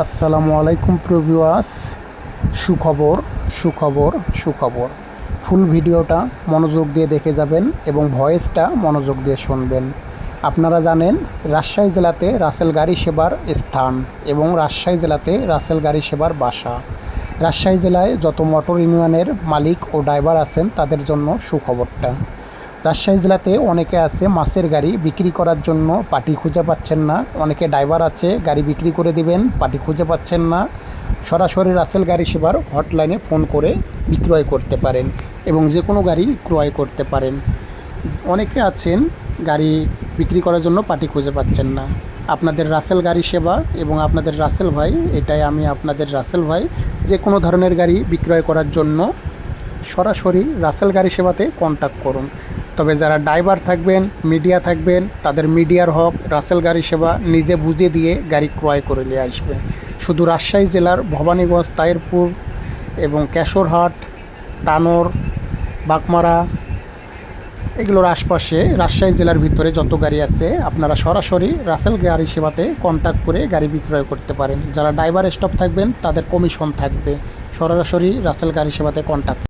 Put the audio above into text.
আসসালামু আলাইকুম প্রভিউয়ার্স। সুখবর সুখবর সুখবর। ফুল ভিডিওটা মনোযোগ দিয়ে দেখে যাবেন এবং ভয়েসটা মনোযোগ দিয়ে শুনবেন। আপনারা জানেন রাজশাহী জেলাতে রাসেল গাড়ি সেবার স্থান এবং রাজশাহী জেলাতে রাসেল গাড়ি সেবার বাসা। রাজশাহী জেলায় যত মোটর ইউনিয়নের মালিক ও ড্রাইভার আছেন তাদের জন্য সুখবরটা। রাজশাহী জেলাতে অনেকে আছে মাছের গাড়ি বিক্রি করার জন্য পার্টি খুঁজে পাচ্ছেন না। অনেকে ড্রাইভার আছে গাড়ি বিক্রি করে দিবেন, পার্টি খুঁজে পাচ্ছেন না। সরাসরি রাসেল গাড়ি সেবার হটলাইনে ফোন করে বিক্রয় করতে পারেন এবং যে কোনো গাড়ি ক্রয় করতে পারেন। অনেকে আছেন গাড়ি বিক্রি করার জন্য পার্টি খুঁজে পাচ্ছেন না। আপনাদের রাসেল গাড়ি সেবা এবং আপনাদের রাসেল ভাই, এটাই আমি আপনাদের রাসেল ভাই। যে কোনো ধরনের গাড়ি বিক্রয় করার জন্য সরাসরি রাসেল গাড়ি সেবাতে কন্ট্যাক্ট করুন। তবে যারা ড্রাইভার থাকবেন, মিডিয়া থাকবেন, তাদের মিডিয়ার হক রাসেল গাড়ি সেবা নিজে বুঝে দিয়ে গাড়ি ক্রয় করে নিয়ে আসবে। শুধু রাজশাহী জেলার ভবানীগঞ্জ, তাহিরপুর এবং কেশরহাট, তানোর, বাগমারা এগুলোর আশপাশে রাজশাহী জেলার ভিতরে যত গাড়ি আছে আপনারা সরাসরি রাসেল গাড়ি সেবাতে কন্ট্যাক্ট করে গাড়ি বিক্রয় করতে পারেন। যারা ড্রাইভার স্টাফ থাকবেন তাদের কমিশন থাকবে। সরাসরি রাসেল গাড়ি সেবাতে কন্ট্যাক্ট